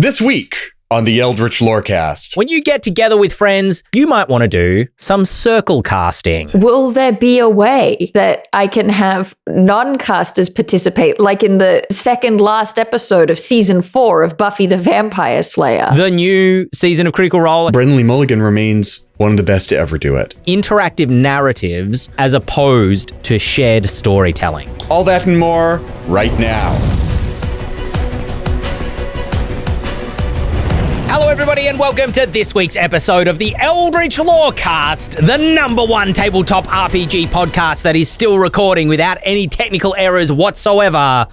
This week on the Eldritch Lorecast. When you get together with friends, you might want to do some circle casting. Will there be a way that I can have non-casters participate, like in the second last episode of season 4 of Buffy the Vampire Slayer? The new season of Critical Role. Brendan Mulligan remains one of the best to ever do it. Interactive narratives as opposed to shared storytelling. All that and more right now. Hello, everybody, and welcome to this week's episode of the Eldritch Lorecast, the #1 tabletop RPG podcast that is still recording without any technical errors whatsoever.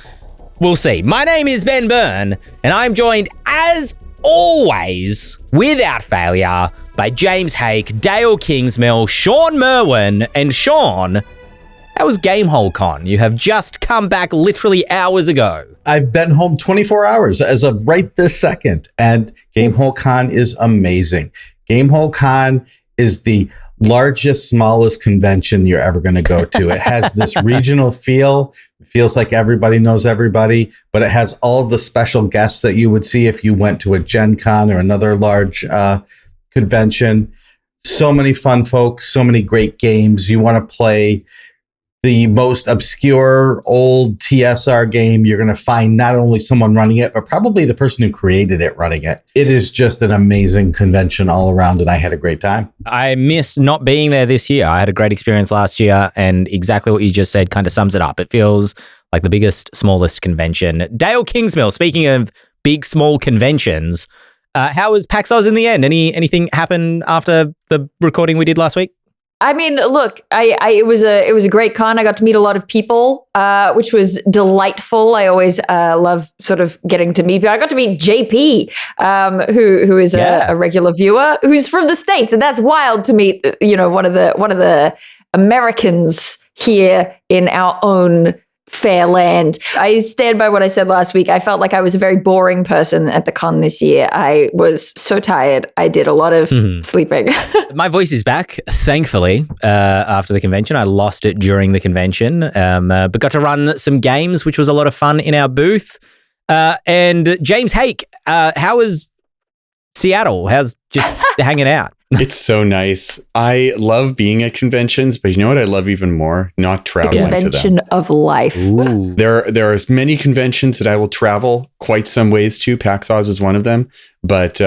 We'll see. My name is Ben Byrne, and I'm joined, as always, without failure, by James Hake, Dael Kingsmill, Shawn Merwin, and Shawn. How was Gamehole Con? You have just come back literally hours ago. I've been home 24 hours as of right this second, and Gamehole Con is amazing. Gamehole Con is the largest, smallest convention you're ever going to go to. It has this regional feel. It feels like everybody knows everybody, but it has all of the special guests that you would see if you went to a Gen Con or another large convention. So many fun folks, so many great games. You want to play the most obscure old TSR game, you're going to find not only someone running it, but probably the person who created it running it. It is just an amazing convention all around, and I had a great time. I miss not being there this year. I had a great experience last year, and exactly what you just said kind of sums it up. It feels like the biggest, smallest convention. Dael Kingsmill, speaking of big, small conventions, how was PAX Oz in the end? Anything happen after the recording we did last week? I mean, look, it was a great con. I got to meet a lot of people, which was delightful. I always love sort of getting to meet people. I got to meet JP, who is a regular viewer, who's from the States, and that's wild to meet. You know, one of the Americans here in our own fair land. I stand by what I said last week. I felt like I was a very boring person at the con this year. I was so tired. I did a lot of sleeping. My voice is back, thankfully, after the convention. I lost it during the convention, but got to run some games, which was a lot of fun in our booth. And James Hake, how was Seattle? How's just hanging out? It's so nice. I love being at conventions, but you know what I love even more? Not traveling to them. Convention of life. Ooh. There are as many conventions that I will travel quite some ways to. PAX Oz is one of them, but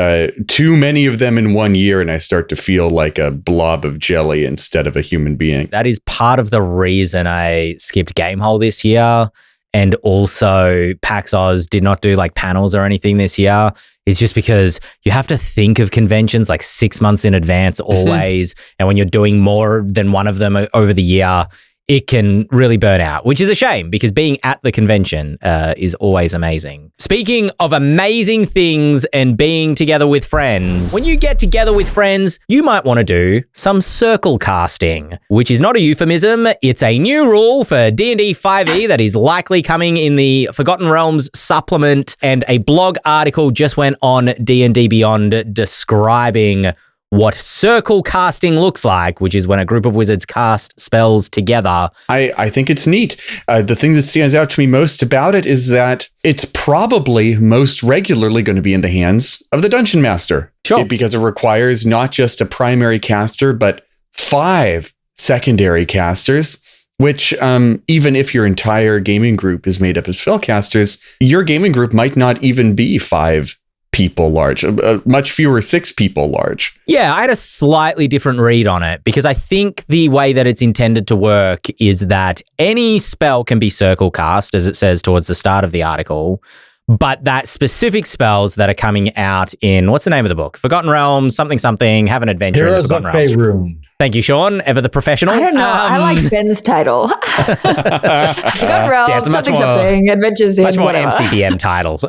too many of them in one year, and I start to feel like a blob of jelly instead of a human being. That is part of the reason I skipped Gamehole this year, and also PAX Oz did not do like panels or anything this year. It's just because you have to think of conventions like 6 months in advance always. And when you're doing more than one of them over the year, it can really burn out, which is a shame because being at the convention is always amazing. Speaking of amazing things and being together with friends, when you get together with friends, you might want to do some circle casting, which is not a euphemism. It's a new rule for D&D 5e that is likely coming in the Forgotten Realms supplement, and a blog article just went on D&D Beyond describing what circle casting looks like, which is when a group of wizards cast spells together. I think it's neat. The thing that stands out to me most about it is that it's probably most regularly going to be in the hands of the Dungeon Master. Sure. Because it requires not just a primary caster, but 5 secondary casters, which even if your entire gaming group is made up of spellcasters, your gaming group might not even be 5 people large, much fewer 6 people large. Yeah, I had a slightly different read on it because I think the way that it's intended to work is that any spell can be circle cast, as it says towards the start of the article, but that specific spells that are coming out in, what's the name of the book? Forgotten Realms, something, have an adventure Heroes in of Forgotten Realms. Faerun. Thank you, Shawn, ever the professional. I don't know. I like Ben's title. Forgotten Realms, something, adventures in much more whatever. MCDM title.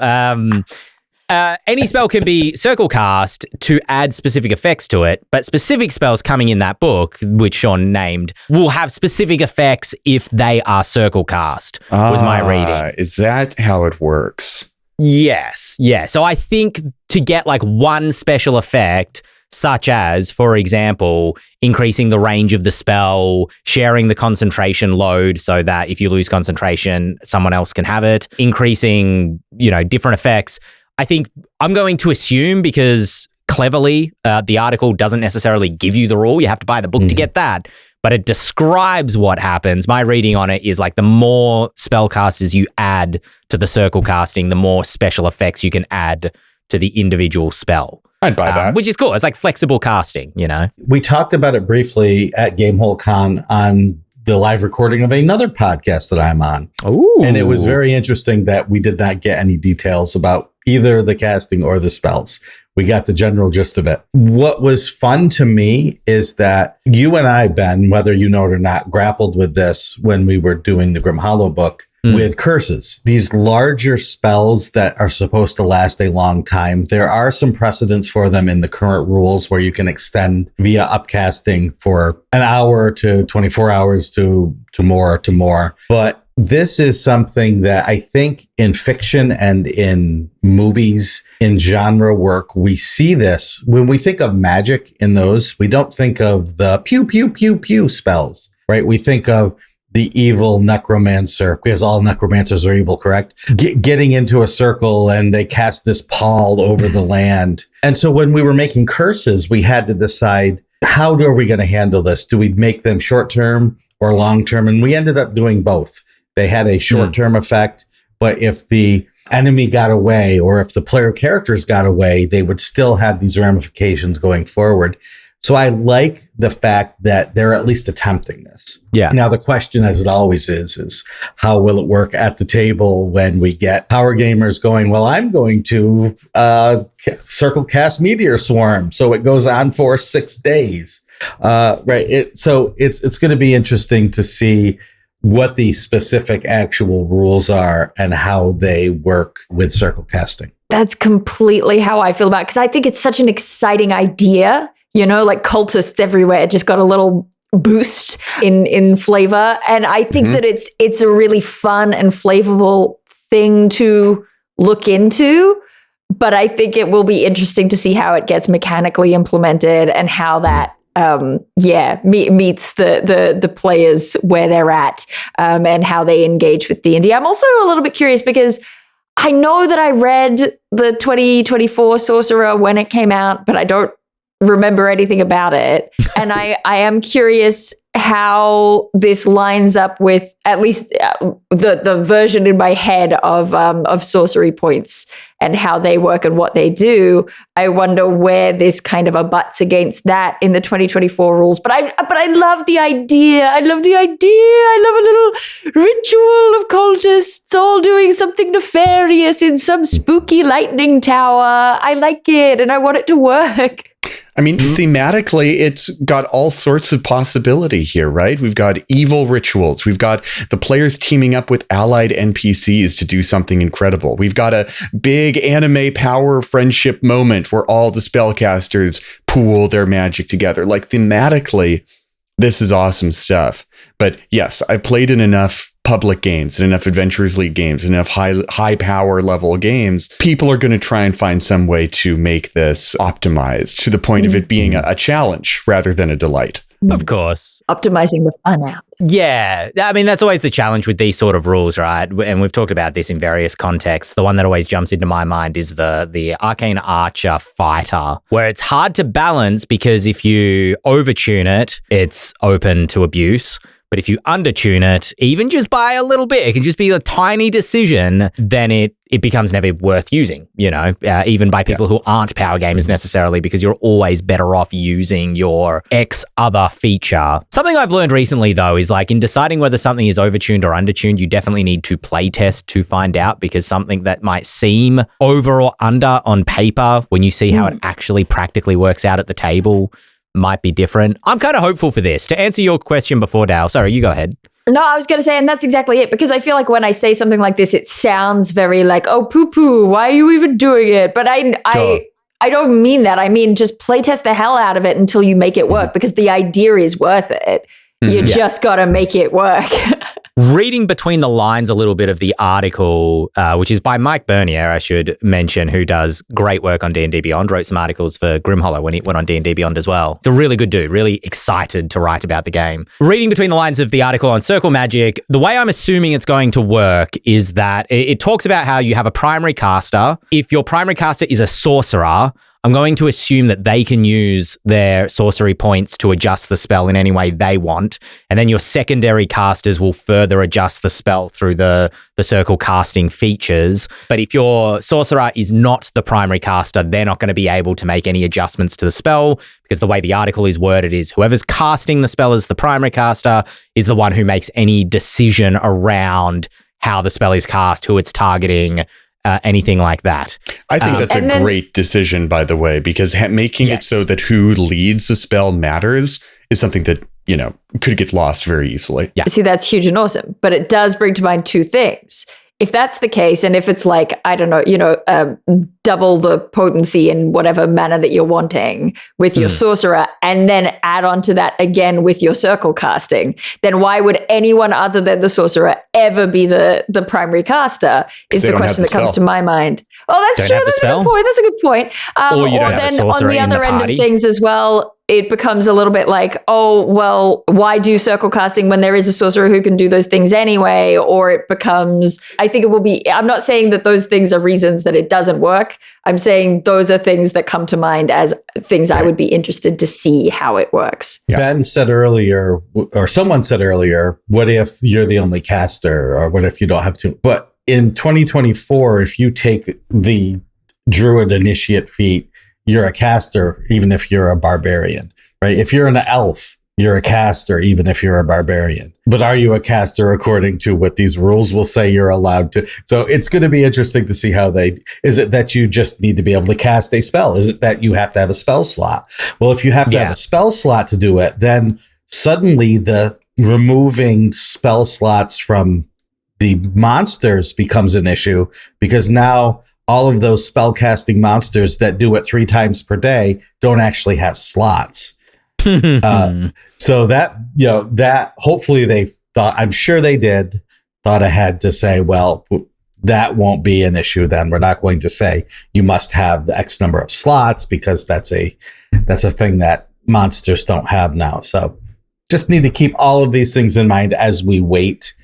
Any spell can be circle cast to add specific effects to it, but specific spells coming in that book, which Shawn named, will have specific effects if they are circle cast, was my reading. Is that how it works? Yes. Yeah. So I think to get like one special effect, such as, for example, increasing the range of the spell, sharing the concentration load so that if you lose concentration, someone else can have it, increasing, different effects, I think I'm going to assume, because cleverly, the article doesn't necessarily give you the rule. You have to buy the book to get that. But it describes what happens. My reading on it is like the more spellcasters you add to the circle casting, the more special effects you can add to the individual spell. I'd buy that. Which is cool. It's like flexible casting, you know? We talked about it briefly at Gamehole Con on the live recording of another podcast that I'm on. Ooh. And it was very interesting that we did not get any details about either the casting or the spells. We got the general gist of it. What was fun to me is that you and I, Ben, whether you know it or not, grappled with this when we were doing the Grim Hollow book with curses. These larger spells that are supposed to last a long time. There are some precedents for them in the current rules where you can extend via upcasting for an hour to 24 hours to more. But this is something that I think in fiction and in movies, in genre work, we see this. When we think of magic in those, we don't think of the pew, pew, pew, pew spells, right? We think of the evil necromancer, because all necromancers are evil, correct? Getting into a circle and they cast this pall over the land. And so when we were making curses, we had to decide, how are we going to handle this? Do we make them short-term or long-term? And we ended up doing both. They had a short-term effect, but if the enemy got away or if the player characters got away, they would still have these ramifications going forward. So I like the fact that they're at least attempting this. Yeah. Now, the question, as it always is how will it work at the table when we get power gamers going, well, I'm going to circle cast Meteor Swarm. So it goes on for 6 days. Right. So it's going to be interesting to see what the specific actual rules are and how they work with circle casting. That's completely how I feel about it, because I think it's such an exciting idea. You know, like cultists everywhere just got a little boost in flavor. And I think that it's a really fun and flavorful thing to look into. But I think it will be interesting to see how it gets mechanically implemented and how that meets the players where they're at, and how they engage with D&D. I'm also a little bit curious because I know that I read the 2024 Sorcerer when it came out, but I don't remember anything about it. And I am curious how this lines up with at least the version in my head of sorcery points and how they work and what they do. I wonder where this kind of abuts against that in the 2024 rules. But I love the idea. I love a little ritual of cultists all doing something nefarious in some spooky lightning tower. I like it and I want it to work. I mean, thematically, it's got all sorts of possibility here, right? We've got evil rituals. We've got the players teaming up with allied NPCs to do something incredible. We've got a big anime power friendship moment where all the spellcasters pool their magic together. Like, thematically, this is awesome stuff. But yes, I've played in enough public games and enough Adventurers League games, enough high power level games. People are going to try and find some way to make this optimized to the point of it being a challenge rather than a delight. Of course. Optimizing the fun out. Yeah. I mean, that's always the challenge with these sort of rules, right? And we've talked about this in various contexts. The one that always jumps into my mind is the Arcane Archer Fighter, where it's hard to balance because if you overtune it, it's open to abuse. But if you undertune it, even just by a little bit, it can just be a tiny decision, then it becomes never worth using, you know, even by people who aren't power gamers necessarily, because you're always better off using your X other feature. Something I've learned recently, though, is like in deciding whether something is overtuned or undertuned, you definitely need to play test to find out, because something that might seem over or under on paper, when you see how it actually practically works out at the table, might be different. I'm kind of hopeful for this. To answer your question before, Dael, sorry, you go ahead. No, I was going to say, and that's exactly it, because I feel like when I say something like this, it sounds very like, oh, poo-poo, why are you even doing it? But I don't mean that. I mean, just play test the hell out of it until you make it work, because the idea is worth it. You just got to make it work. reading between the lines a little bit of the article, which is by Mike Bernier, I should mention, who does great work on D&D Beyond, wrote some articles for Grimhollow when he went on D&D Beyond as well. It's a really good dude, really excited to write about the game. Reading between the lines of the article on Circle Magic, the way I'm assuming it's going to work is that it talks about how you have a primary caster. If your primary caster is a sorcerer, I'm going to assume that they can use their sorcery points to adjust the spell in any way they want. And then your secondary casters will further adjust the spell through the circle casting features. But if your sorcerer is not the primary caster, they're not going to be able to make any adjustments to the spell, because the way the article is worded is whoever's casting the spell as the primary caster is the one who makes any decision around how the spell is cast, who it's targeting, anything like that. I think that's a great decision, by the way, because making it so that who leads the spell matters is something that, could get lost very easily. Yeah. See, that's huge and awesome. But it does bring to mind two things. If that's the case, and if it's like, I don't know, double the potency in whatever manner that you're wanting with your sorcerer, and then add on to that again with your circle casting, then why would anyone other than the sorcerer ever be the primary caster is the question that comes to my mind. Oh, that's true. That's a good point. That's a good point. Or you don't have a sorcerer on the other end party. of things as well, it becomes a little bit like, oh, well, why do circle casting when there is a sorcerer who can do those things anyway? Or it becomes, I think it will be, I'm not saying that those things are reasons that it doesn't work. I'm saying those are things that come to mind as things I would be interested to see how it works. Yeah. Ben said earlier, or someone said earlier, what if you're the only caster, or what if you don't have to? But in 2024, if you take the Druid Initiate feat, you're a caster, even if you're a barbarian, right? If you're an elf, you're a caster, even if you're a barbarian. But are you a caster according to what these rules will say you're allowed to? So it's going to be interesting to see how is it that you just need to be able to cast a spell? Is it that you have to have a spell slot? Well, if you have to have a spell slot to do it, then suddenly the removing spell slots from the monsters becomes an issue, because now all of those spellcasting monsters that do it 3 times per day don't actually have slots. So that hopefully they thought, I'm sure they thought ahead to say, well, that won't be an issue then. We're not going to say you must have the X number of slots, because that's a thing that monsters don't have now. So just need to keep all of these things in mind as we wait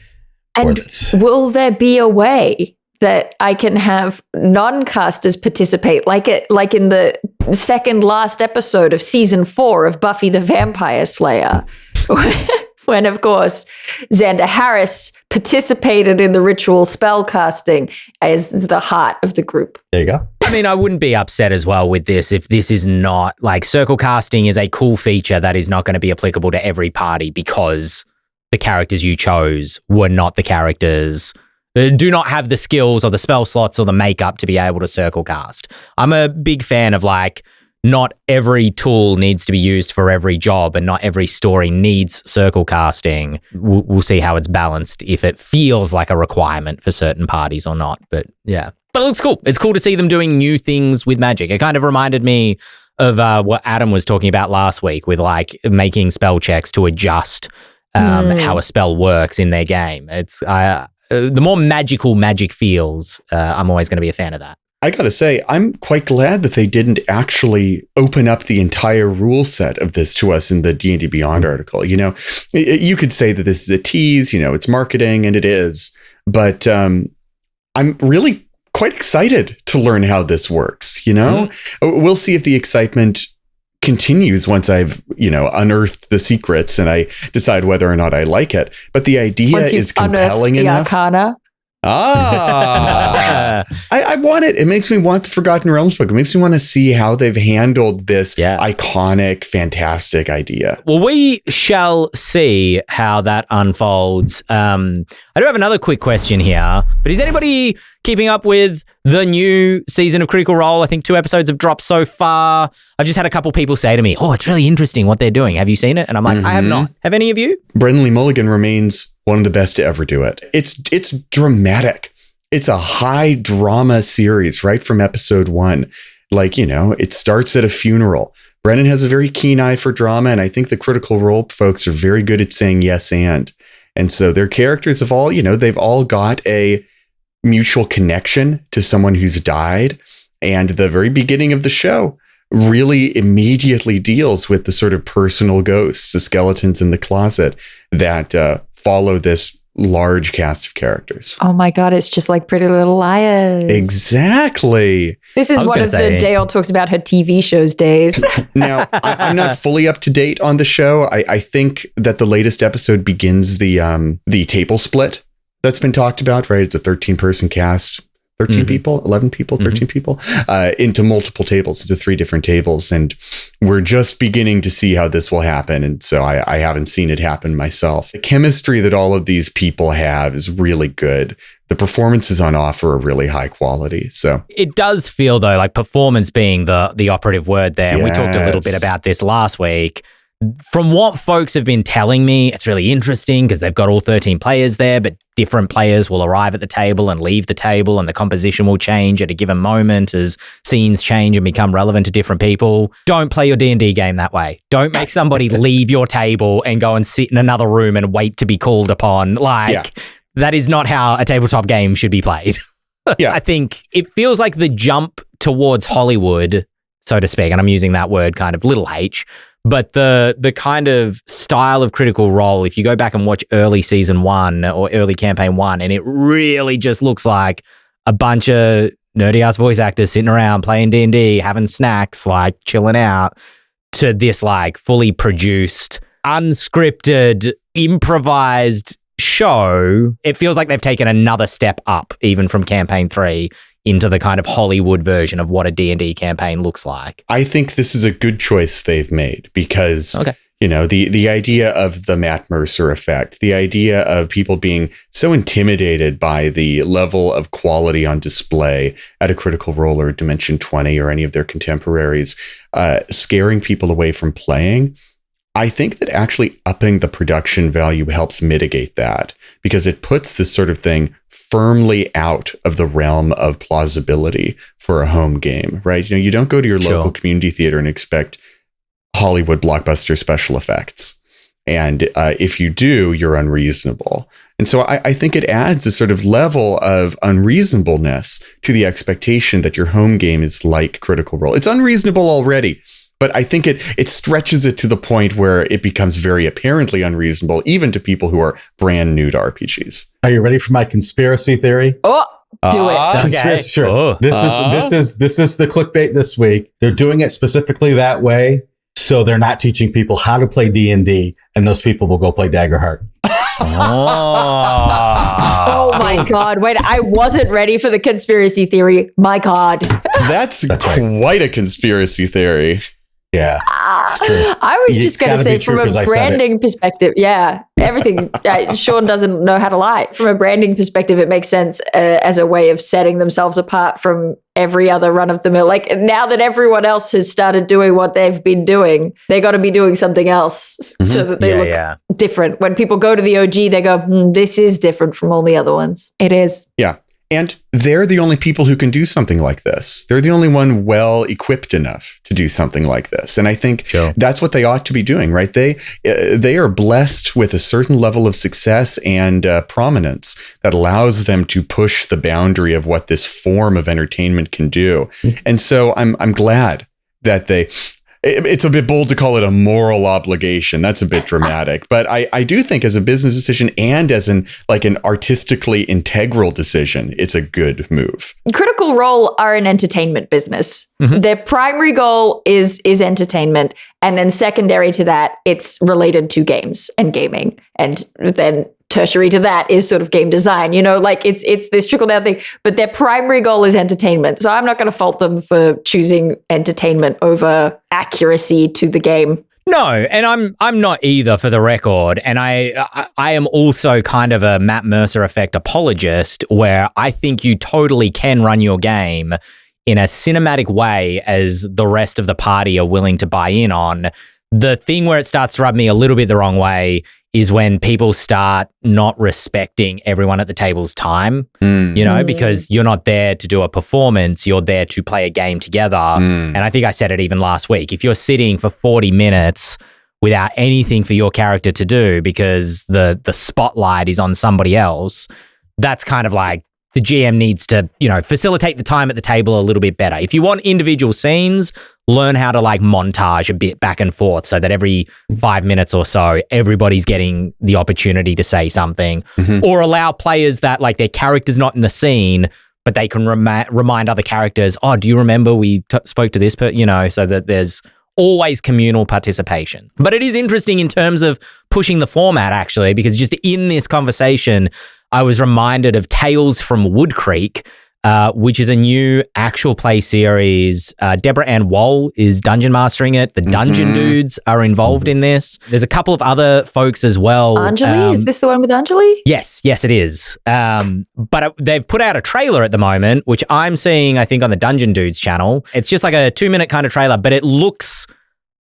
for this. Will there be a way that I can have non-casters participate, like in the second last episode of season 4 of Buffy the Vampire Slayer, when of course Xander Harris participated in the ritual spell casting as the heart of the group. There you go. I mean, I wouldn't be upset as well with this if this is not, like, circle casting is a cool feature that is not going to be applicable to every party because the characters you chose were not the characters, do not have the skills or the spell slots or the makeup to be able to circle cast. I'm a big fan of, like, not every tool needs to be used for every job, and not every story needs circle casting. We'll see how it's balanced, if it feels like a requirement for certain parties or not. But yeah, but it looks cool. It's cool to see them doing new things with magic. It kind of reminded me of what Adam was talking about last week with, like, making spell checks to adjust how a spell works in their game. It's the more magical magic feels, I'm always going to be a fan of that. I gotta say, I'm quite glad that they didn't actually open up the entire rule set of this to us in the D&D Beyond article. You could say that this is a tease, it's marketing, and it is, but I'm really quite excited to learn how this works. We'll see if the excitement continues once I've, unearthed the secrets and I decide whether or not I like it. But the idea is compelling enough. Arcana. I want it. It makes me want the Forgotten Realms book. It makes me want to see how they've handled this iconic, fantastic idea. Well, we shall see how that unfolds. I do have another quick question here, but is anybody keeping up with the new season of Critical Role? I think 2 episodes have dropped so far. I've just had a couple people say to me, oh, it's really interesting what they're doing. Have you seen it? And I'm like, I have not. Have any of you? Brendan Lee Mulligan remains one of the best to ever do it. It's dramatic. It's a high drama series right from episode 1. Like, it starts at a funeral. Brendan has a very keen eye for drama, and I think the Critical Role folks are very good at saying yes and. And so their characters have all, they've all got a mutual connection to someone who's died. And the very beginning of the show really immediately deals with the sort of personal ghosts, the skeletons in the closet that follow this large cast of characters. Oh my God, it's just like Pretty Little Liars. Exactly. This is one of the Dael talks about her TV shows days. Now, I'm not fully up to date on the show. I think that the latest episode begins the table split that's been talked about, right? It's a 13-person cast. 13 people, 11 people, 13 people, into multiple tables, into 3 different tables. And we're just beginning to see how this will happen. And so I haven't seen it happen myself. The chemistry that all of these people have is really good. The performances on offer are really high quality. So it does feel, though, like performance being the operative word there. And we talked a little bit about this last week. From what folks have been telling me, it's really interesting because they've got all 13 players there, but different players will arrive at the table and leave the table, and the composition will change at a given moment as scenes change and become relevant to different people. Don't play your D&D game that way. Don't make somebody leave your table and go and sit in another room and wait to be called upon. That is not how a tabletop game should be played. Yeah. I think it feels like the jump towards Hollywood, so to speak, and I'm using that word kind of little h, but the kind of style of Critical Role, if you go back and watch early season 1 or early campaign 1, and it really just looks like a bunch of nerdy ass voice actors sitting around playing D&D, having snacks, like chilling out, to this like fully produced, unscripted, improvised show. It feels like they've taken another step up even from campaign 3 into the kind of Hollywood version of what a D&D campaign looks like. I think this is a good choice they've made because, the idea of the Matt Mercer effect, the idea of people being so intimidated by the level of quality on display at a Critical Role or Dimension 20 or any of their contemporaries, scaring people away from playing. I think that actually upping the production value helps mitigate that because it puts this sort of thing firmly out of the realm of plausibility for a home game, right? You don't go to your local community theater and expect Hollywood blockbuster special effects. And if you do, you're unreasonable. And so I think it adds a sort of level of unreasonableness to the expectation that your home game is like Critical Role. It's unreasonable already. But I think it stretches it to the point where it becomes very apparently unreasonable, even to people who are brand new to RPGs. Are you ready for my conspiracy theory? Oh, do it. Conspiracy, sure. Oh. This is the clickbait this week. They're doing it specifically that way, so they're not teaching people how to play D&D, and those people will go play Daggerheart. Oh my God. Wait, I wasn't ready for the conspiracy theory. My God. That's quite a conspiracy theory. Yeah, it's true. I was just going to say from a branding perspective, everything, Shawn doesn't know how to lie. From a branding perspective, it makes sense as a way of setting themselves apart from every other run of the mill. Like now that everyone else has started doing what they've been doing, they got to be doing something else so that they look different. When people go to the OG, they go, this is different from all the other ones. It is. Yeah. And they're the only people who can do something like this. They're the only one well equipped enough to do something like this. And I think that's what they ought to be doing, right? They are blessed with a certain level of success and prominence that allows them to push the boundary of what this form of entertainment can do. And so I'm glad that it's a bit bold to call it a moral obligation. That's a bit dramatic. But I do think as a business decision and as an artistically integral decision, it's a good move. Critical Role are an entertainment business. Their primary goal is entertainment. And then secondary to that, it's related to games and gaming. And then tertiary to that is sort of game design, it's this trickle down thing, but their primary goal is entertainment. So I'm not going to fault them for choosing entertainment over accuracy to the game. No, and I'm not either, for the record. And I am also kind of a Matt Mercer effect apologist, where I think you totally can run your game in a cinematic way as the rest of the party are willing to buy in on. The thing where it starts to rub me a little bit the wrong way is when people start not respecting everyone at the table's time, because you're not there to do a performance, you're there to play a game together. And I think I said it even last week. If you're sitting for 40 minutes without anything for your character to do because the spotlight is on somebody else, that's kind of like the GM needs to, facilitate the time at the table a little bit better. If you want individual scenes, learn how to like montage a bit back and forth so that every 5 minutes or so, everybody's getting the opportunity to say something, or allow players that like their character's not in the scene, but they can remind other characters, oh, do you remember we spoke to this person, so that there's always communal participation. But it is interesting in terms of pushing the format, actually, because just in this conversation, I was reminded of Tales from Wood Creek, which is a new actual play series. Deborah Ann Woll is dungeon mastering it. The Dungeon Dudes are involved in this. There's a couple of other folks as well. Anjali? Is this the one with Anjali? Yes, it is. But they've put out a trailer at the moment, which I'm seeing, I think, on the Dungeon Dudes channel. It's just like a 2-minute kind of trailer, but it looks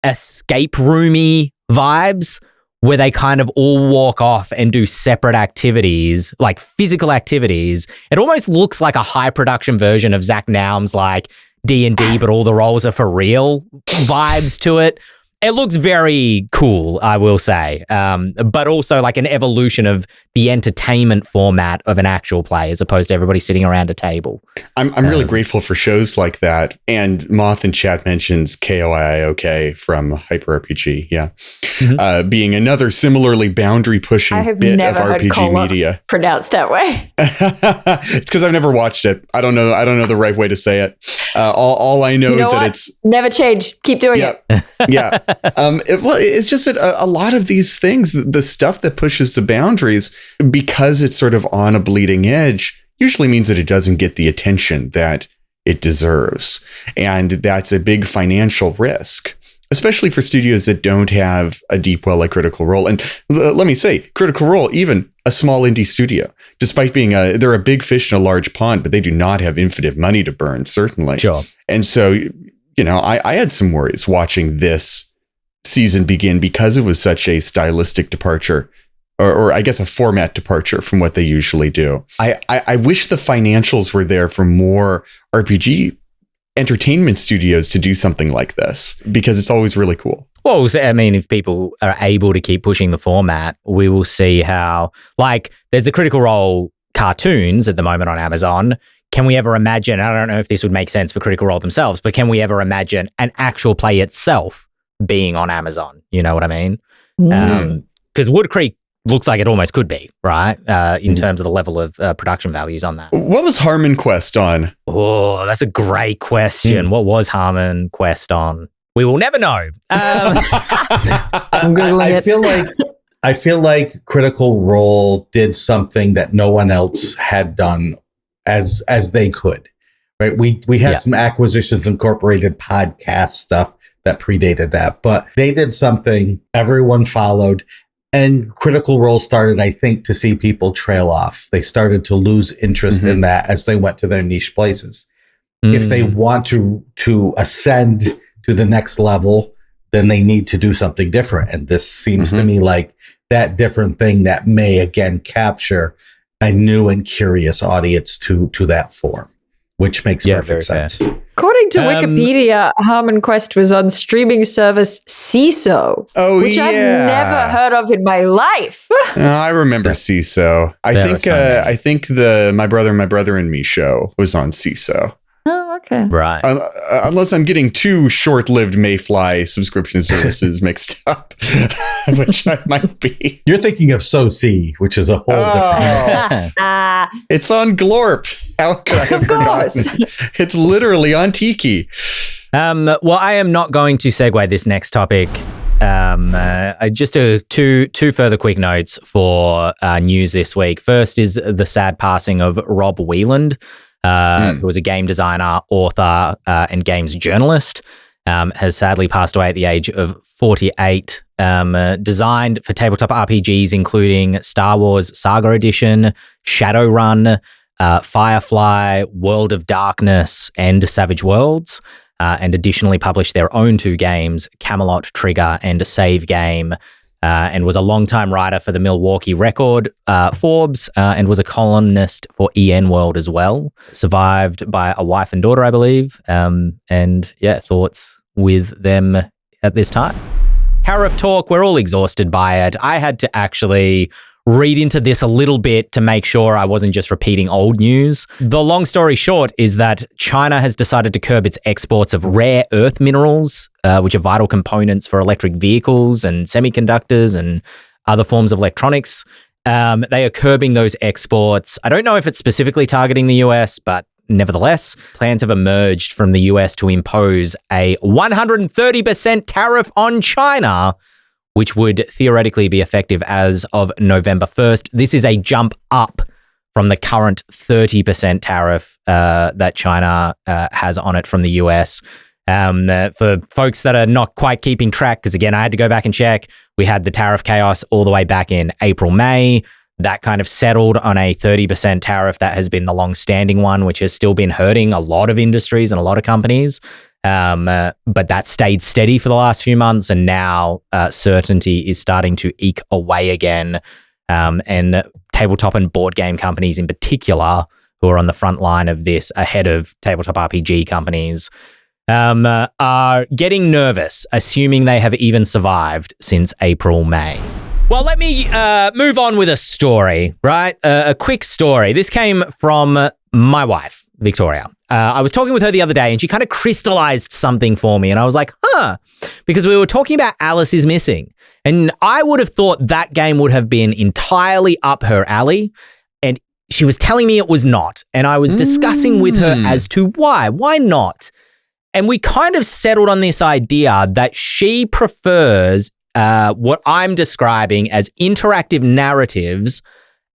escape roomy vibes, where they kind of all walk off and do separate activities, like physical activities. It almost looks like a high production version of Zach Naum's like D&D, but all the roles are for real vibes to it. It looks very cool, I will say, but also like an evolution of the entertainment format of an actual play as opposed to everybody sitting around a table. I'm really grateful for shows like that. And Moth in chat mentions KOIOK from Hyper RPG. Yeah. Being another similarly boundary pushing bit of RPG media. Pronounced that way. It's because I've never watched it. I don't know the right way to say it. All I know is that it's never change. Keep doing it. Yeah. It's just that a lot of these things, the stuff that pushes the boundaries, because it's sort of on a bleeding edge, usually means that it doesn't get the attention that it deserves. And that's a big financial risk, especially for studios that don't have a deep well like Critical Role. And let me say, Critical Role, even a small indie studio, despite being they're a big fish in a large pond, but they do not have infinite money to burn, certainly. Sure. And so, I had some worries watching this season begin because it was such a stylistic departure, or I guess a format departure from what they usually do. I wish the financials were there for more RPG entertainment studios to do something like this, because it's always really cool. Well, I mean, if people are able to keep pushing the format, we will see how, like, there's the Critical Role cartoons at the moment on Amazon. Can we ever imagine, I don't know if this would make sense for Critical Role themselves, but can we ever imagine an actual play itself being on Amazon? You know what I mean? Because Wood Creek looks like it almost could be, right? In terms of the level of production values on that. What was Harmon Quest on? Oh, that's a great question. What was Harmon Quest on? We will never know. I feel like Critical Role did something that no one else had done as they could. Right? We had some Acquisitions Incorporated podcast stuff that predated that, but they did something everyone followed. And Critical Role started, I think, to see people trail off. They started to lose interest in that as they went to their niche places. If they want to ascend to the next level, then they need to do something different. And this seems to me like that different thing that may again capture a new and curious audience to that form, which makes perfect sense. Fair. According to Wikipedia, Harmon Quest was on streaming service CISO, which I've never heard of in my life. I remember CISO. I think the My Brother and Me show was on CISO. Oh, okay. Right. Unless I'm getting two short-lived Mayfly subscription services mixed up, which I might be. You're thinking of SoC, which is a whole different. It's on Glorp. How could I have forgotten? It's literally on Tiki. Well, I am not going to segue this next topic. Just two further quick notes for news this week. First is the sad passing of Rob Wieland, who was a game designer, author, and games journalist. Has sadly passed away at the age of 48. Designed for tabletop RPGs, including Star Wars Saga Edition, Shadowrun, Firefly, World of Darkness, and Savage Worlds. And additionally published their own 2 games, Camelot Trigger and a Save Game, and was a longtime writer for the Milwaukee Record, Forbes, and was a columnist for EN World as well. Survived by a wife and daughter, I believe. And thoughts with them at this time. Tariff talk, we're all exhausted by it. I had to actually read into this a little bit to make sure I wasn't just repeating old news. The long story short is that China has decided to curb its exports of rare earth minerals, which are vital components for electric vehicles and semiconductors and other forms of electronics. They are curbing those exports. I don't know if it's specifically targeting the US, but nevertheless, plans have emerged from the US to impose a 130% tariff on China, which would theoretically be effective as of November 1st. This is a jump up from the current 30% tariff that China has on it from the US. For folks that are not quite keeping track, because again, I had to go back and check, we had the tariff chaos all the way back in April, May. That kind of settled on a 30% tariff. That has been the long-standing one, which has still been hurting a lot of industries and a lot of companies. But that stayed steady for the last few months, and now certainty is starting to eke away again. And tabletop and board game companies in particular, who are on the front line of this ahead of tabletop RPG companies, are getting nervous, assuming they have even survived since April, May. Well, let me move on with a story, right? A quick story. This came from my wife, Victoria. I was talking with her the other day and she kind of crystallized something for me. And I was like, because we were talking about Alice is Missing. And I would have thought that game would have been entirely up her alley. And she was telling me it was not. And I was discussing with her as to why. Why not? And we kind of settled on this idea that she prefers what I'm describing as interactive narratives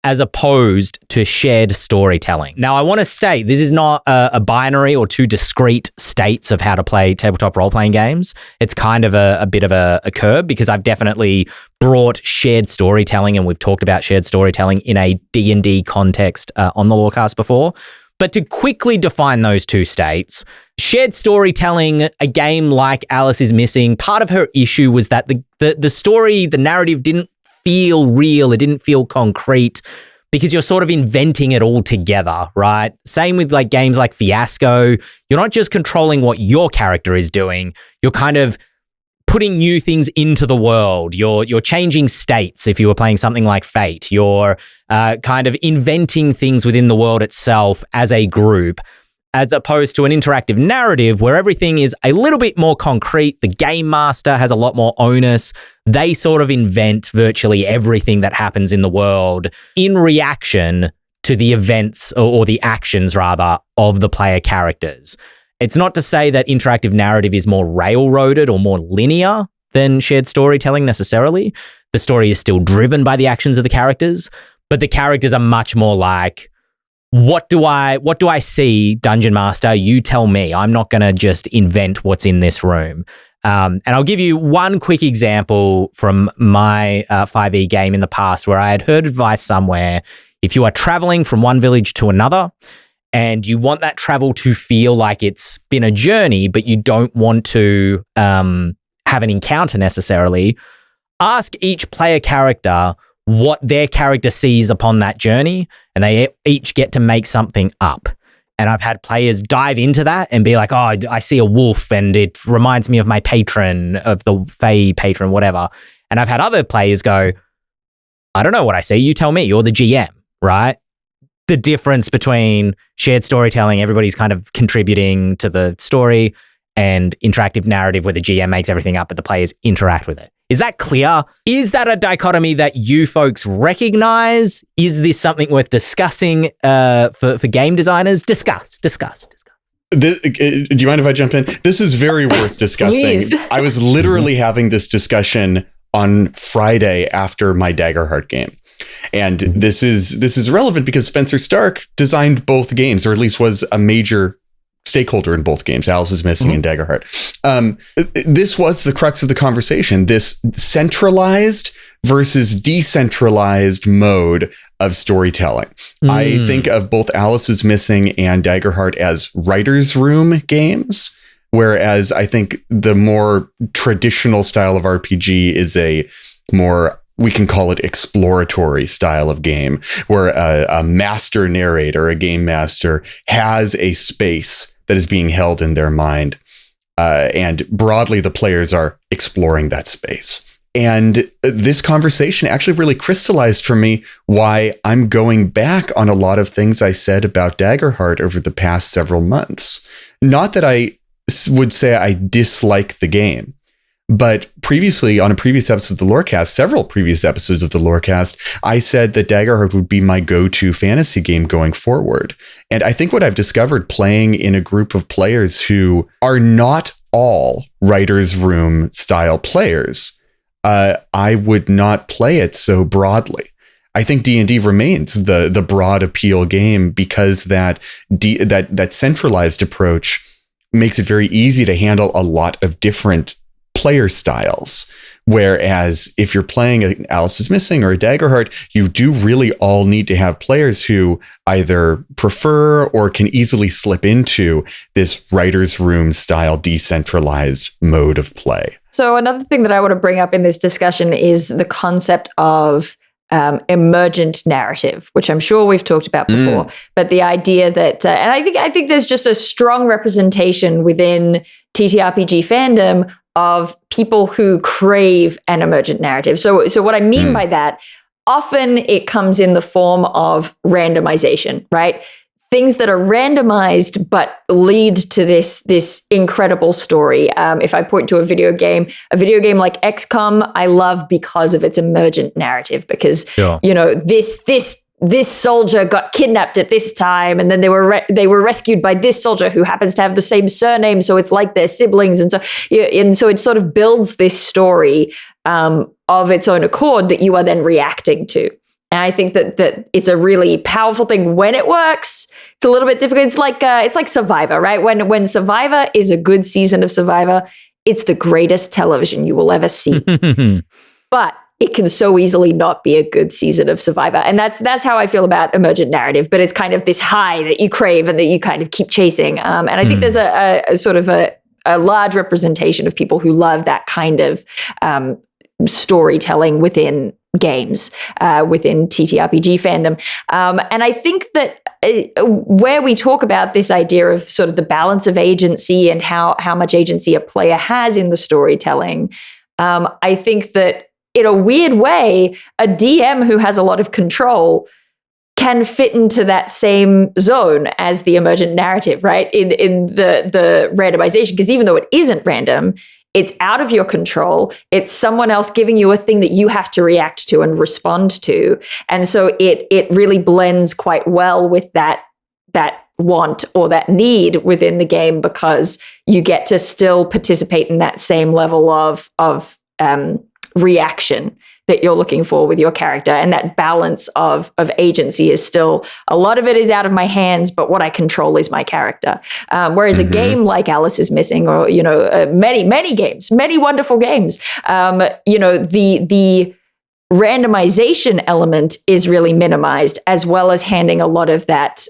as opposed to shared storytelling. Now, I want to state this is not a binary or two discrete states of how to play tabletop role-playing games. It's kind of a bit of a curb, because I've definitely brought shared storytelling, and we've talked about shared storytelling in a D&D context on the Lorecast before. But to quickly define those two states, shared storytelling, a game like Alice is Missing, part of her issue was that the story, the narrative didn't feel real. It didn't feel concrete because you're sort of inventing it all together, right? Same with like games like Fiasco. You're not just controlling what your character is doing. You're kind of putting new things into the world. You're changing states if you were playing something like Fate. You're kind of inventing things within the world itself as a group, as opposed to an interactive narrative where everything is a little bit more concrete. The game master has a lot more onus. They sort of invent virtually everything that happens in the world in reaction to the events or the actions, rather, of the player characters. It's not to say that interactive narrative is more railroaded or more linear than shared storytelling necessarily. The story is still driven by the actions of the characters, but the characters are much more like, what do I see, Dungeon Master? You tell me. I'm not going to just invent what's in this room. And I'll give you one quick example from my 5e game in the past, where I had heard advice somewhere. If you are traveling from one village to another and you want that travel to feel like it's been a journey, but you don't want to have an encounter necessarily, ask each player character what their character sees upon that journey, and they each get to make something up. And I've had players dive into that and be like, oh, I see a wolf and it reminds me of my patron, of the Fae patron, whatever. And I've had other players go, I don't know what I see. You tell me. You're the GM, right? The difference between shared storytelling, everybody's kind of contributing to the story, and interactive narrative where the GM makes everything up but the players interact with it. Is that clear? Is that a dichotomy that you folks recognize? Is this something worth discussing for game designers? Discuss. Do you mind if I jump in? This is very worth discussing. Please. I was literally having this discussion on Friday after my Daggerheart game. And this is relevant because Spencer Stark designed both games, or at least was a major stakeholder in both games, Alice is Missing and Daggerheart. This was the crux of the conversation, this centralized versus decentralized mode of storytelling. I think of both Alice is Missing and Daggerheart as writer's room games, whereas I think the more traditional style of RPG is a more, we can call it exploratory style of game, where a master narrator, a game master, has a space that is being held in their mind. and broadly, the players are exploring that space. And this conversation actually really crystallized for me why I'm going back on a lot of things I said about Daggerheart over the past several months. Not that I would say I dislike the game, but previously on a previous episode of the Lorecast, several previous episodes of the Lorecast, I said that Daggerheart would be my go-to fantasy game going forward. And I think what I've discovered playing in a group of players who are not all writer's room style players, I would not play it so broadly. I think D&D remains the broad appeal game because that centralized approach makes it very easy to handle a lot of different player styles. Whereas if you're playing an Alice is Missing or a Daggerheart, you do really all need to have players who either prefer or can easily slip into this writer's room style decentralized mode of play. So another thing that I want to bring up in this discussion is the concept of emergent narrative, which I'm sure we've talked about before. But the idea that, and I think there's just a strong representation within TTRPG fandom of people who crave an emergent narrative. So what I mean by that, often it comes in the form of randomization, right? Things that are randomized but lead to this incredible story. If I point to a video game like XCOM, I love because of its emergent narrative. Because you know this soldier got kidnapped at this time, and then they were rescued by this soldier who happens to have the same surname, so it's like they're siblings, and so it sort of builds this story of its own accord that you are then reacting to. And I think that it's a really powerful thing when it works. It's a little bit difficult. It's like Survivor, right? When Survivor is a good season of Survivor, it's the greatest television you will ever see. But it can so easily not be a good season of Survivor. And that's how I feel about emergent narrative. But it's kind of this high that you crave and that you kind of keep chasing. And I think there's a sort of a large representation of people who love that kind of storytelling within games, within TTRPG fandom. And I think that where we talk about this idea of sort of the balance of agency and how much agency a player has in the storytelling, I think that in a weird way, a DM who has a lot of control can fit into that same zone as the emergent narrative, right? In the randomization, because even though it isn't random, it's out of your control. It's someone else giving you a thing that you have to react to and respond to. And so it really blends quite well with that want or that need within the game, because you get to still participate in that same level of reaction that you're looking for with your character. And that balance of agency is still, a lot of it is out of my hands, but what I control is my character. Whereas a game like Alice is Missing, or, many games, many wonderful games, the randomization element is really minimized, as well as handing a lot of that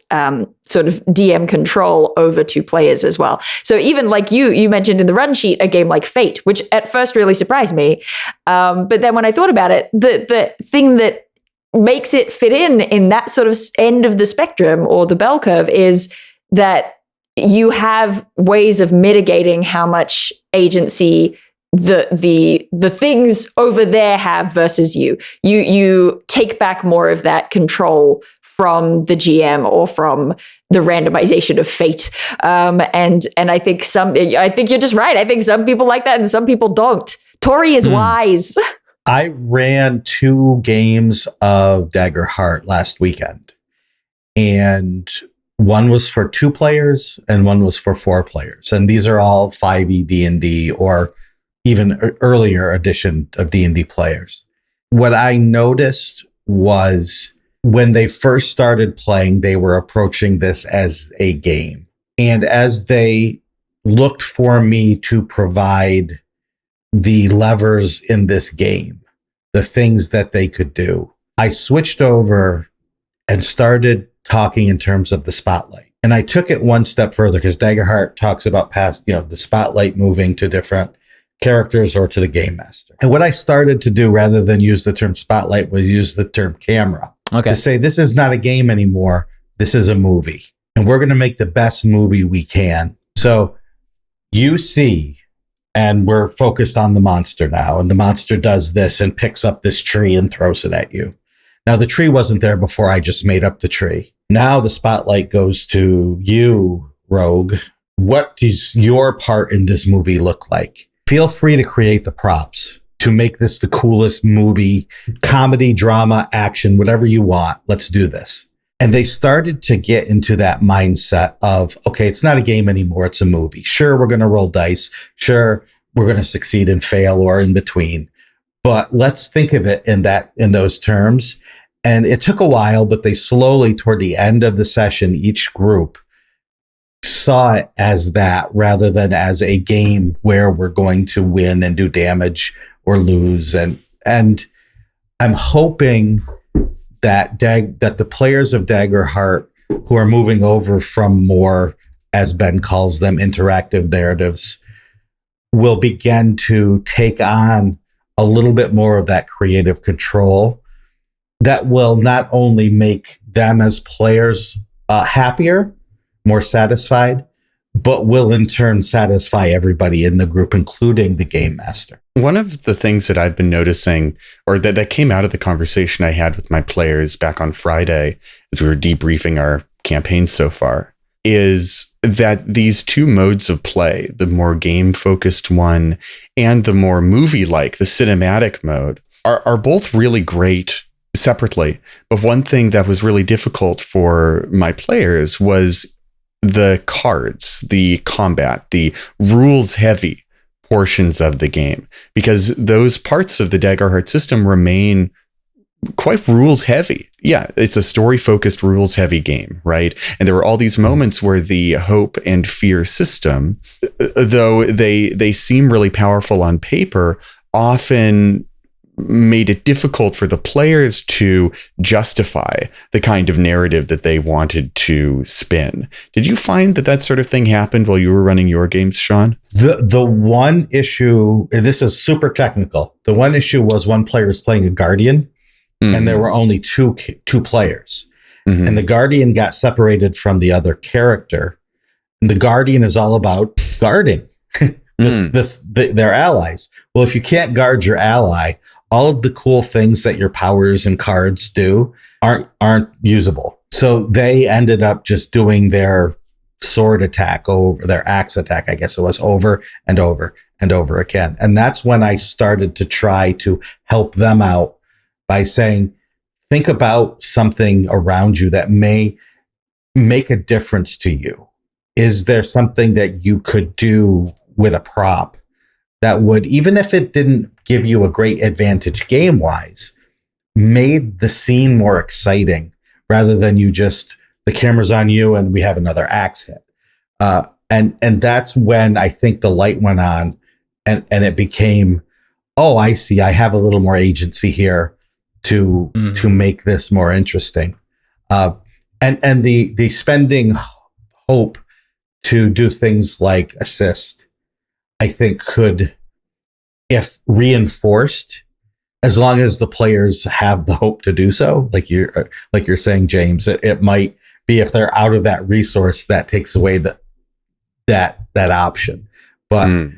sort of DM control over to players as well. So even like you mentioned in the run sheet, a game like Fate, which at first really surprised me. But then when I thought about it, the thing that makes it fit in that sort of end of the spectrum or the bell curve is that you have ways of mitigating how much agency the things over there have versus you. You take back more of that control from the GM or from the randomization of fate. And I think you're just right. I think some people like that and some people don't. Tori is wise. I ran 2 games of Daggerheart last weekend, and one was for 2 players and one was for 4 players. And these are all 5e D&D or even earlier edition of D&D players. What I noticed was when they first started playing, they were approaching this as a game. And as they looked for me to provide the levers in this game, the things that they could do, I switched over and started talking in terms of the spotlight. And I took it one step further, because Daggerheart talks about the spotlight moving to different characters or to the game master. And what I started to do, rather than use the term spotlight, was use the term camera. Okay. To say, this is not a game anymore. This is a movie. And we're going to make the best movie we can. So You see, and we're focused on the monster now, and the monster does this and picks up this tree and throws it at you. Now, the tree wasn't there before I just made up the tree. Now the spotlight goes to you, Rogue. What does your part in this movie look like? Feel free to create the props to make this the coolest movie, comedy, drama, action, whatever you want. Let's do this. And they started to get into that mindset of, okay, it's not a game anymore. It's a movie. Sure, we're going to roll dice. Sure, we're going to succeed and fail or in between. But let's think of it in those terms. And it took a while, but they slowly, toward the end of the session, each group saw it as that rather than as a game where we're going to win and do damage or lose. And I'm hoping that the players of Daggerheart who are moving over from more, as Ben calls them, interactive narratives, will begin to take on a little bit more of that creative control that will not only make them as players happier, more satisfied, but will in turn satisfy everybody in the group, including the game master. One of the things that I've been noticing, or that came out of the conversation I had with my players back on Friday as we were debriefing our campaigns so far, is that these two modes of play, the more game-focused one and the more movie-like, the cinematic mode, are both really great separately. But one thing that was really difficult for my players was the cards, the combat, the rules-heavy portions of the game, because those parts of the Daggerheart system remain quite rules-heavy. Yeah, it's a story-focused, rules-heavy game, right? And there were all these moments where the hope and fear system, though they seem really powerful on paper, often made it difficult for the players to justify the kind of narrative that they wanted to spin. Did you find that sort of thing happened while you were running your games, Shawn? The one issue, and this is super technical, the one issue was one player was playing a guardian, and there were only two players. Mm-hmm. And the guardian got separated from the other character. And the guardian is all about guarding their allies. Well, if you can't guard your ally, all of the cool things that your powers and cards do aren't usable. So they ended up just doing their sword attack over their axe attack, I guess it was, over and over and over again. And that's when I started to try to help them out by saying, think about something around you that may make a difference to you. Is there something that you could do with a prop that would, even if it didn't give you a great advantage game-wise, made the scene more exciting rather than you just, the camera's on you and we have another axe hit. And that's when I think the light went on and it became, oh, I see, I have a little more agency here to make this more interesting. And the spending hope to do things like assist, I think could, if reinforced, as long as the players have the hope to do so, like you're saying, James, it might be, if they're out of that resource, that takes away that option. But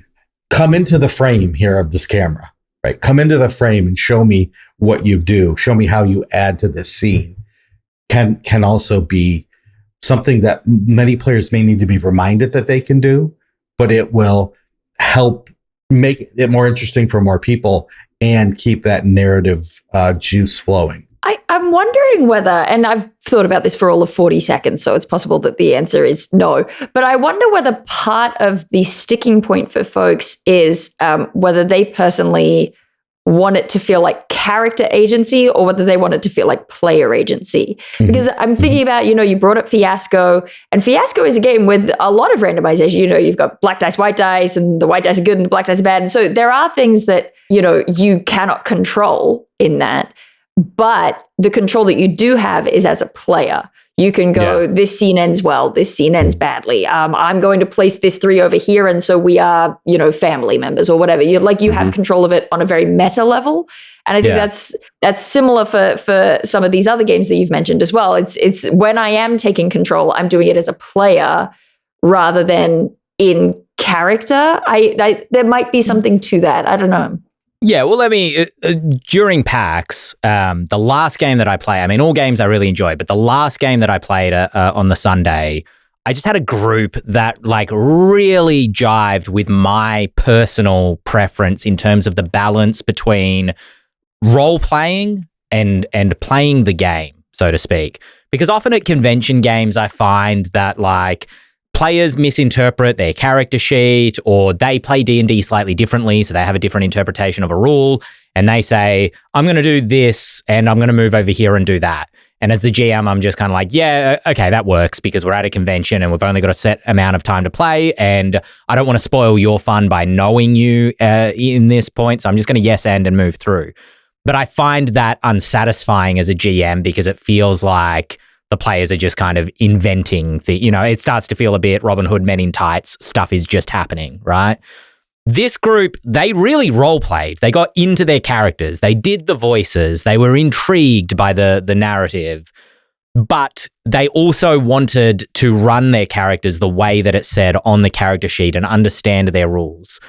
come into the frame here of this camera, right? Come into the frame and show me what you do. Show me how you add to this scene. Can also be something that many players may need to be reminded that they can do, but it will help make it more interesting for more people and keep that narrative juice flowing. I'm wondering whether, and I've thought about this for all of 40 seconds, so it's possible that the answer is no, but I wonder whether part of the sticking point for folks is whether they personally want it to feel like character agency or whether they want it to feel like player agency. Because I'm thinking about, you brought up Fiasco, and Fiasco is a game with a lot of randomization. You've got black dice, white dice, and the white dice are good and the black dice are bad. And so there are things that, you cannot control in that, but the control that you do have is as a player. You can go, this scene ends well, this scene ends badly. I'm going to place this 3 over here, and so we are, family members or whatever. You have control of it on a very meta level, and I think that's similar for some of these other games that you've mentioned as well. It's when I am taking control, I'm doing it as a player rather than in character. There might be something to that. I don't know. Yeah, well, during PAX, the last game that I played, I mean, all games I really enjoy, but the last game that I played on the Sunday, I just had a group that like really jived with my personal preference in terms of the balance between role playing and playing the game, so to speak. Because often at convention games, I find that like players misinterpret their character sheet, or they play D&D slightly differently, so they have a different interpretation of a rule, and they say, I'm going to do this, and I'm going to move over here and do that. And as the GM, I'm just kind of like, yeah, okay, that works, because we're at a convention and we've only got a set amount of time to play, and I don't want to spoil your fun by knowing you in this point, so I'm just going to yes and move through. But I find that unsatisfying as a GM, because it feels like the players are just kind of inventing it starts to feel a bit Robin Hood Men in Tights, stuff is just happening, right? This group, they really role played. They got into their characters. They did the voices. They were intrigued by the narrative, but they also wanted to run their characters the way that it said on the character sheet and understand their rules.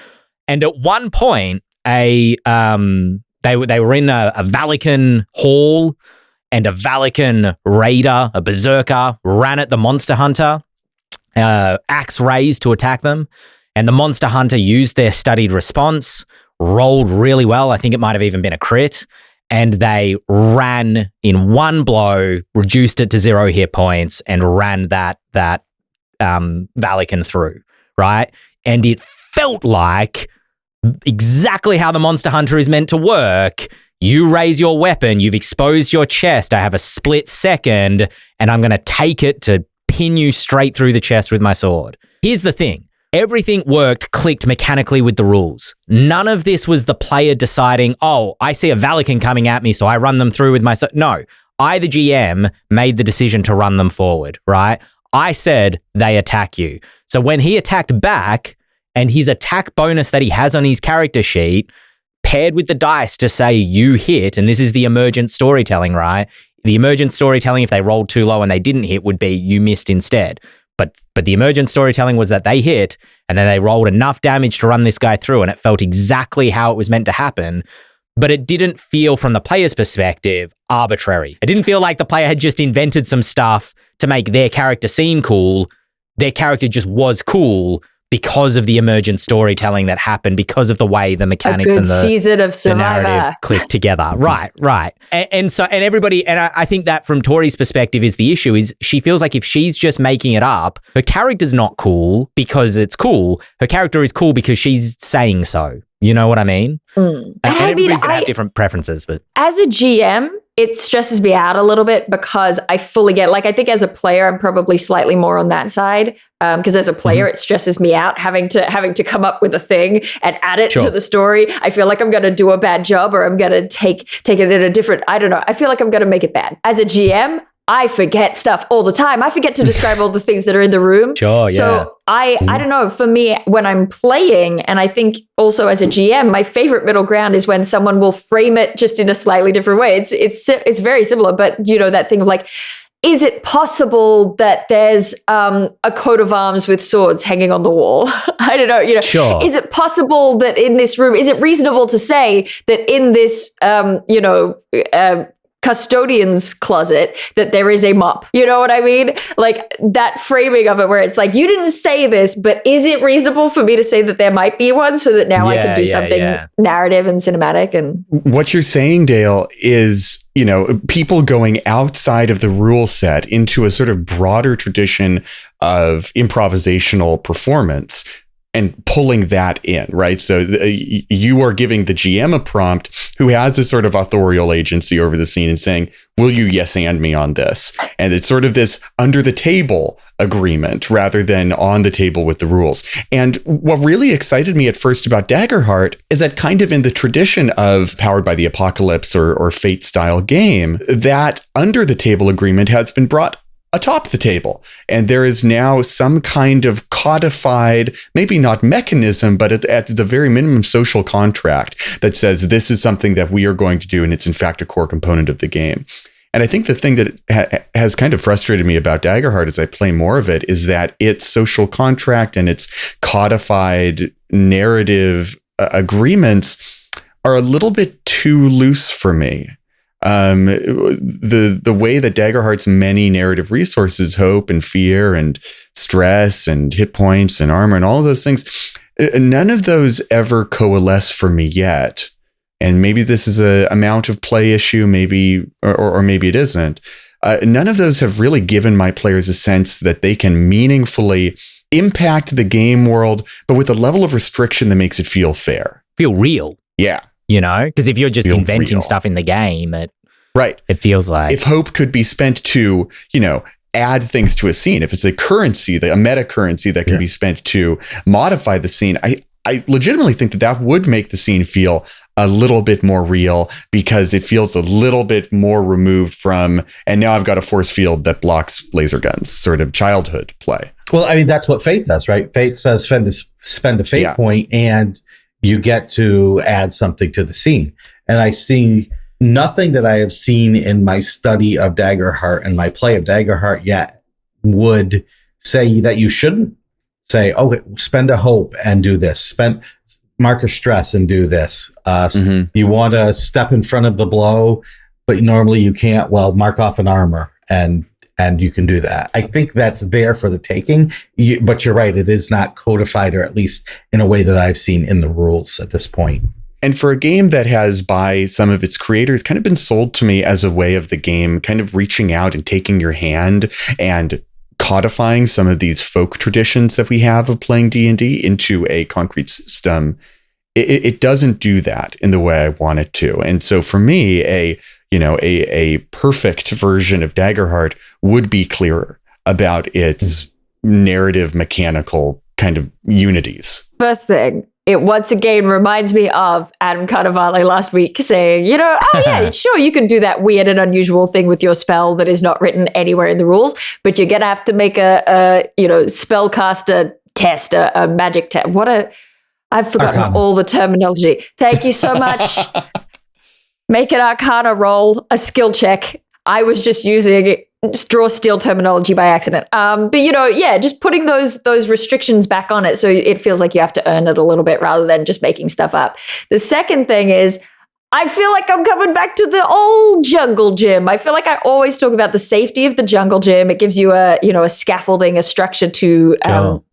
And at one point, they were in a Valican hall, and a Valican raider, a berserker, ran at the monster hunter, axe raised to attack them. And the monster hunter used their studied response, rolled really well. I think it might have even been a crit. And they ran in one blow, reduced it to 0 hit points, and ran that Valican through, right? And it felt like exactly how the monster hunter is meant to work. You raise your weapon, you've exposed your chest, I have a split second, and I'm going to take it to pin you straight through the chest with my sword. Here's the thing. Everything clicked mechanically with the rules. None of this was the player deciding, oh, I see a Valican coming at me, so I run them through with my sword. No, I, the GM, made the decision to run them forward, right? I said they attack you. So when he attacked back, and his attack bonus that he has on his character sheet paired with the dice to say you hit, and this is the emergent storytelling, right? The emergent storytelling, if they rolled too low and they didn't hit, would be you missed instead. But the emergent storytelling was that they hit, and then they rolled enough damage to run this guy through, and it felt exactly how it was meant to happen. But it didn't feel, from the player's perspective, arbitrary. It didn't feel like the player had just invented some stuff to make their character seem cool. Their character just was cool because of the emergent storytelling that happened, because of the way the mechanics and the season of Survivor narrative clicked together. Right. And everybody, and I think that from Tori's perspective is the issue, is she feels like if she's just making it up, her character's not cool because it's cool. Her character is cool because she's saying so. You know what I mean? And everybody's going to have different preferences. But as a GM, it stresses me out a little bit, because I fully get, like, I think as a player, I'm probably slightly more on that side. Because as a player, it stresses me out having to come up with a thing and add it to the story. I feel like I'm going to do a bad job, or I'm going to take it in a different, I don't know. I feel like I'm going to make it bad. As a GM, I forget stuff all the time. I forget to describe all the things that are in the room. Sure, yeah. So I don't know, for me, when I'm playing, and I think also as a GM, my favorite middle ground is when someone will frame it just in a slightly different way. It's very similar, but you know, that thing of like, is it possible that there's a coat of arms with swords hanging on the wall? I don't know, you know. Sure. Is it possible that in this room, is it reasonable to say that in this, custodian's closet, that there is a mop? You know what I mean? Like that framing of it, where it's like, you didn't say this, but is it reasonable for me to say that there might be one, so that now I can do something narrative and cinematic? And what you're saying, Dael, is, you know, people going outside of the rule set into a sort of broader tradition of improvisational performance and pulling that in, right? So you are giving the GM a prompt who has a sort of authorial agency over the scene and saying, will you yes and me on this? And it's sort of this under the table agreement rather than on the table with the rules. And what really excited me at first about Daggerheart is that kind of in the tradition of Powered by the Apocalypse or Fate style game, that under the table agreement has been brought atop the table. And there is now some kind of codified, maybe not mechanism, but at the very minimum social contract that says this is something that we are going to do. And it's in fact a core component of the game. And I think the thing that has kind of frustrated me about Daggerheart as I play more of it is that its social contract and its codified narrative agreements are a little bit too loose for me. The way that Daggerheart's many narrative resources, hope and fear and stress and hit points and armor and all of those things, none of those ever coalesce for me yet. And maybe this is a amount of play issue, maybe, or maybe it isn't. None of those have really given my players a sense that they can meaningfully impact the game world, but with a level of restriction that makes it feel fair. Feel real. Yeah. You know, because if you're just Feel inventing real. stuff in the game, it feels like if hope could be spent to, add things to a scene, if it's a currency, a meta currency that can be spent to modify the scene, I legitimately think that would make the scene feel a little bit more real, because it feels a little bit more removed from, and now I've got a force field that blocks laser guns, sort of childhood play. Well, I mean, that's what Fate does, right? Fate says spend a Fate point and you get to add something to the scene. And I see nothing that I have seen in my study of Daggerheart and my play of Daggerheart yet would say that you shouldn't say, okay, spend a hope and do this. Mark a stress and do this. You want to step in front of the blow, but normally you can't. Well, mark off an armor and you can do that. I think that's there for the taking, but you're right. It is not codified, or at least in a way that I've seen in the rules at this point. And for a game that has, by some of its creators, kind of been sold to me as a way of the game kind of reaching out and taking your hand and codifying some of these folk traditions that we have of playing D&D into a concrete system, it doesn't do that in the way I want it to. And so for me, a perfect version of Daggerheart would be clearer about its narrative mechanical kind of unities. First thing, it once again reminds me of Adam Carnivale last week saying, oh yeah, sure, you can do that weird and unusual thing with your spell that is not written anywhere in the rules, but you're going to have to make a spellcaster test, a magic test. I've forgotten Arcana. all the terminology. Thank you so much. Make an Arcana roll, a skill check. I was just using draw steel terminology by accident. But just putting those restrictions back on it so it feels like you have to earn it a little bit rather than just making stuff up. The second thing is, I feel like I'm coming back to the old jungle gym. I feel like I always talk about the safety of the jungle gym. It gives you a scaffolding, a structure to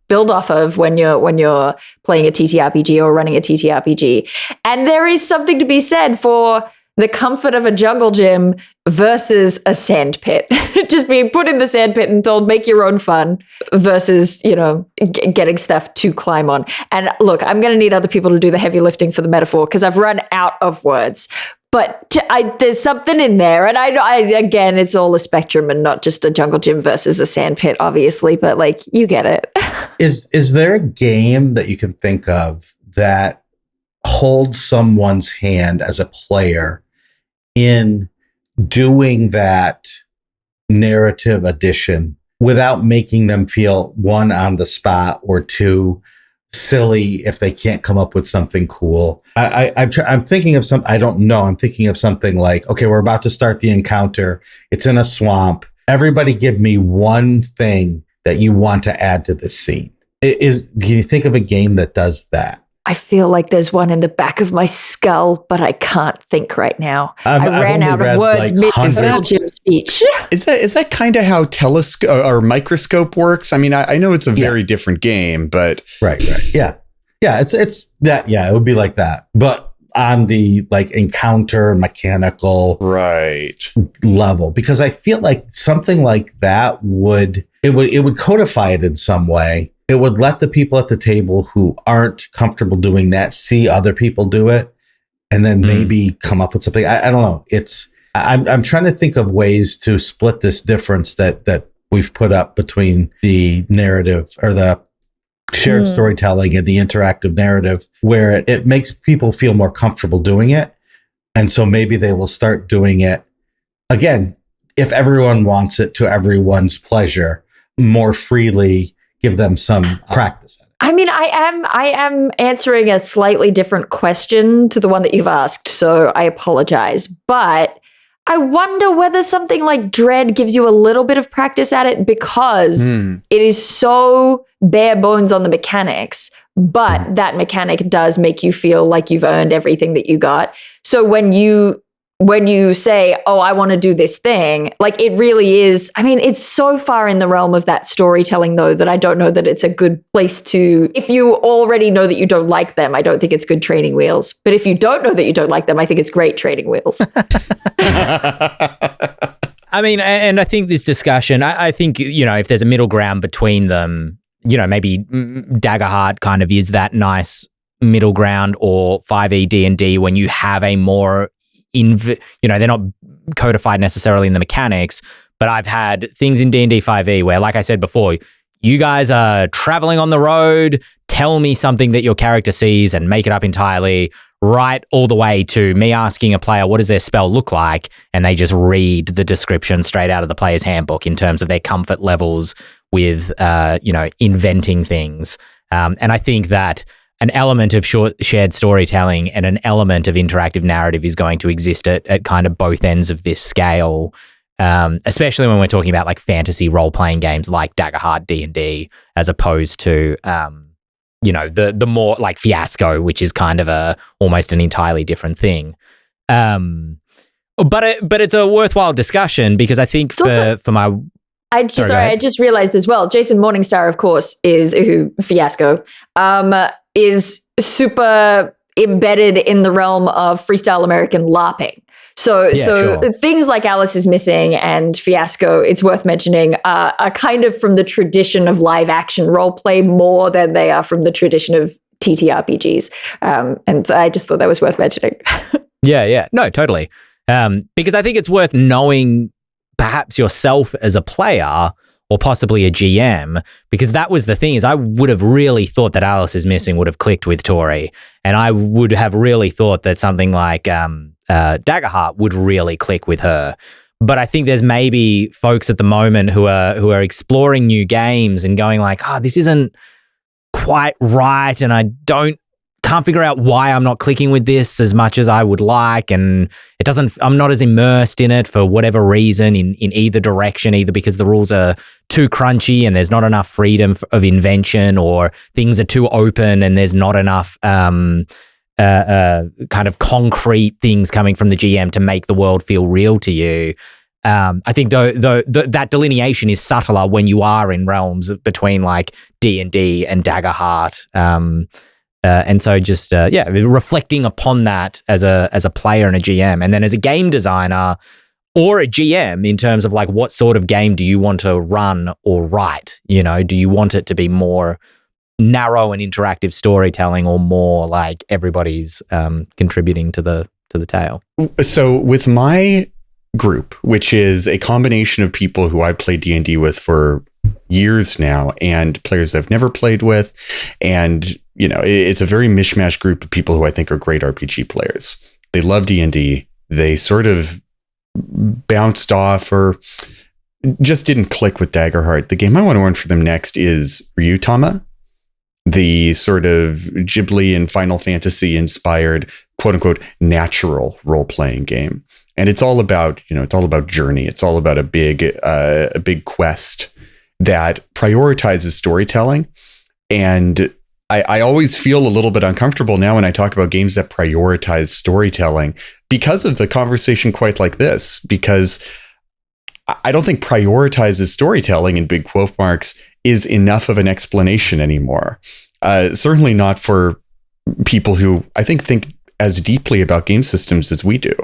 build off of when you're playing a TTRPG or running a TTRPG. And there is something to be said for the comfort of a jungle gym versus a sand pit. Just being put in the sand pit and told, make your own fun, versus, getting stuff to climb on. And look, I'm going to need other people to do the heavy lifting for the metaphor because I've run out of words. But there's something in there. And I again, it's all a spectrum and not just a jungle gym versus a sand pit, obviously. But you get it. Is there a game that you can think of that holds someone's hand as a player in doing that narrative addition without making them feel, one, on the spot, or two, silly if they can't come up with something cool? I'm thinking of some, I don't know. I'm thinking of something like, okay, we're about to start the encounter. It's in a swamp. Everybody give me one thing that you want to add to this scene. Can you think of a game that does that? I feel like there's one in the back of my skull, but I can't think right now. I ran out of words mid gym speech. Is that kind of how telescope or microscope works? I mean, I know it's a very different game, but right, yeah, it's that. Yeah, it would be like that, but on the encounter mechanical level, because I feel like something like that would codify it in some way. It would let the people at the table who aren't comfortable doing that see other people do it, and then maybe come up with something. I don't know. I'm trying to think of ways to split this difference that we've put up between the narrative or the shared storytelling and the interactive narrative, where it makes people feel more comfortable doing it. And so maybe they will start doing it again, if everyone wants it, to everyone's pleasure, more freely. Give them some practice. I mean, I am answering a slightly different question to the one that you've asked, so I apologize. But I wonder whether something like Dread gives you a little bit of practice at it because it is so bare bones on the mechanics, but that mechanic does make you feel like you've earned everything that you got. So when you say, oh, I want to do this thing, like it really is, I mean, it's so far in the realm of that storytelling though, that I don't know that it's a good place to, if you already know that you don't like them, I don't think it's good training wheels. But if you don't know that you don't like them, I think it's great training wheels. I mean, and I think this discussion, I think, you know, if there's a middle ground between them, you know, maybe Daggerheart kind of is that nice middle ground, or 5e D&D when you have a more you know, they're not codified necessarily in the mechanics, but I've had things in D&D 5e where, like I said before, you guys are traveling on the road, tell me something that your character sees and make it up entirely, right all the way to me asking a player, what does their spell look like? And they just read the description straight out of the player's handbook in terms of their comfort levels with, you know, inventing things. And I think that an element of shared storytelling and an element of interactive narrative is going to exist at kind of both ends of this scale, especially when we're talking about like fantasy role-playing games like Daggerheart D&D, as opposed to, you know, the more like Fiasco, which is kind of almost an entirely different thing. But it's a worthwhile discussion because I think for my... I just realized as well, Jason Morningstar, of course, is who Fiasco, is super embedded in the realm of freestyle American LARPing. So sure. Things like Alice is Missing and Fiasco, it's worth mentioning, are kind of from the tradition of live action role play more than they are from the tradition of TTRPGs. And I just thought that was worth mentioning. Yeah. No, totally. Because I think it's worth knowing perhaps yourself as a player or possibly a GM, because that was the thing, is I would have really thought that Alice is Missing would have clicked with Tori, and I would have really thought that something like Daggerheart would really click with her. But I think there's maybe folks at the moment who are exploring new games and going like, this isn't quite right, and I can't figure out why I'm not clicking with this as much as I would like, and I'm not as immersed in it for whatever reason in either direction, either because the rules are too crunchy and there's not enough freedom of invention, or things are too open and there's not enough kind of concrete things coming from the GM to make the world feel real to you. I think that delineation is subtler when you are in realms between like D&D and Daggerheart. And so just, reflecting upon that as a player and a GM, and then as a game designer or a GM in terms of like, what sort of game do you want to run or write? You know, do you want it to be more narrow and interactive storytelling, or more like everybody's contributing to the tale? So with my group, which is a combination of people who I play D&D with for years now and players I've never played with, and you know, it's a very mishmash group of people who I think are great RPG players. They love D&D. They sort of bounced off or just didn't click with Daggerheart. The game I want to run for them next is Ryutama, the sort of Ghibli and Final Fantasy inspired, quote unquote, natural role-playing game. And it's all about, journey. It's all about a big quest that prioritizes storytelling. And I always feel a little bit uncomfortable now when I talk about games that prioritize storytelling because of the conversation quite like this, because I don't think prioritizes storytelling in big quote marks is enough of an explanation anymore. Certainly not for people who I think as deeply about game systems as we do.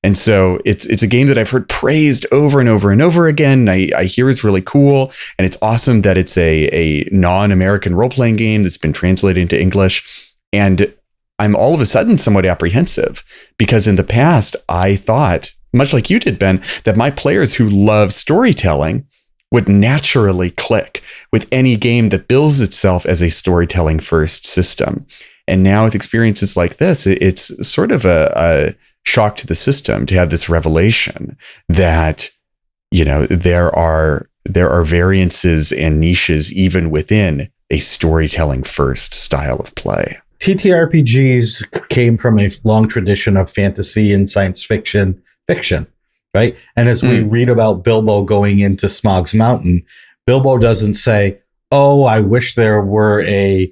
And so it's a game that I've heard praised over and over and over again. I hear it's really cool, and it's awesome that it's a non-American role-playing game that's been translated into English. And I'm all of a sudden somewhat apprehensive, because in the past I thought, much like you did, Ben, that my players who love storytelling would naturally click with any game that bills itself as a storytelling first system. And now with experiences like this, it's sort of a shock to the system to have this revelation that, you know, there are variances and niches even within a storytelling first style of play. TTRPGs came from a long tradition of fantasy and science fiction. right? And as we read about Bilbo going into Smaug's Mountain, Bilbo doesn't say, "Oh, I wish there were a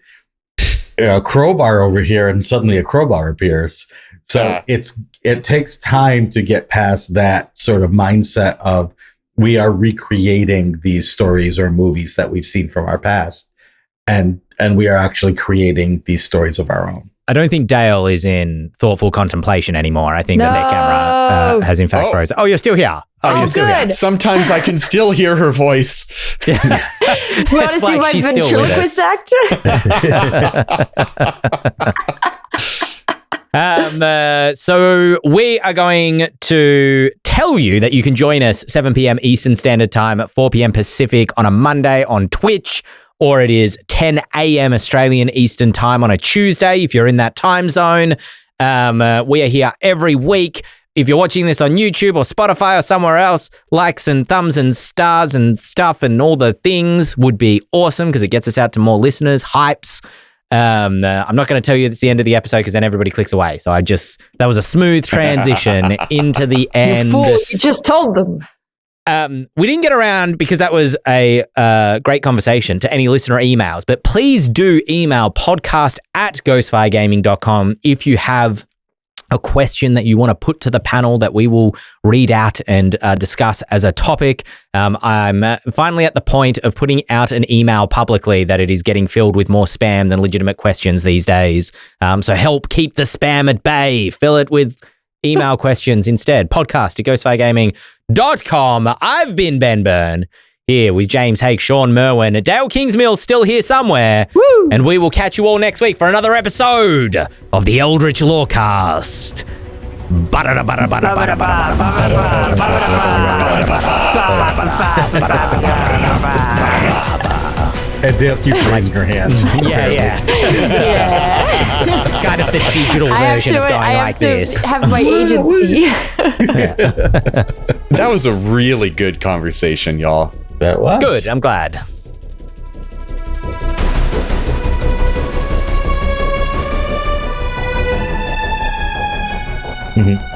crowbar over here," and suddenly a crowbar appears. So it takes time to get past that sort of mindset of we are recreating these stories or movies that we've seen from our past, and we are actually creating these stories of our own. I don't think Dael is in thoughtful contemplation anymore. I think that their camera has in fact frozen. Oh, you're still here. You're still here. Sometimes I can still hear her voice. You want to see my ventriloquist act? So we are going to tell you that you can join us 7 p.m. Eastern Standard Time at 4 p.m. Pacific on a Monday on Twitch, or it is 10 a.m. Australian Eastern Time on a Tuesday if you're in that time zone. We are here every week. If you're watching this on YouTube or Spotify or somewhere else, likes and thumbs and stars and stuff and all the things would be awesome because it gets us out to more listeners, hypes. I'm not going to tell you it's the end of the episode because then everybody clicks away. So that was a smooth transition into the end. You fool, you just told them. We didn't get around because that was a great conversation to any listener emails, but please do email podcast@ghostfiregaming.com if you have a question that you want to put to the panel that we will read out and discuss as a topic. I'm finally at the point of putting out an email publicly that it is getting filled with more spam than legitimate questions these days. So help keep the spam at bay. Fill it with email questions instead. podcast@ghostfiregaming.com. I've been Ben Byrne, here with James Hake, Shawn Merwin, Dael Kingsmill still here somewhere. Woo! And we will catch you all next week for another episode of the Eldritch Lorecast. And Dael keeps raising her hand. Yeah. It's kind of the digital version of going like this. I have my agency. That was a really good conversation, y'all. That was Good, I'm glad. Mm-hmm.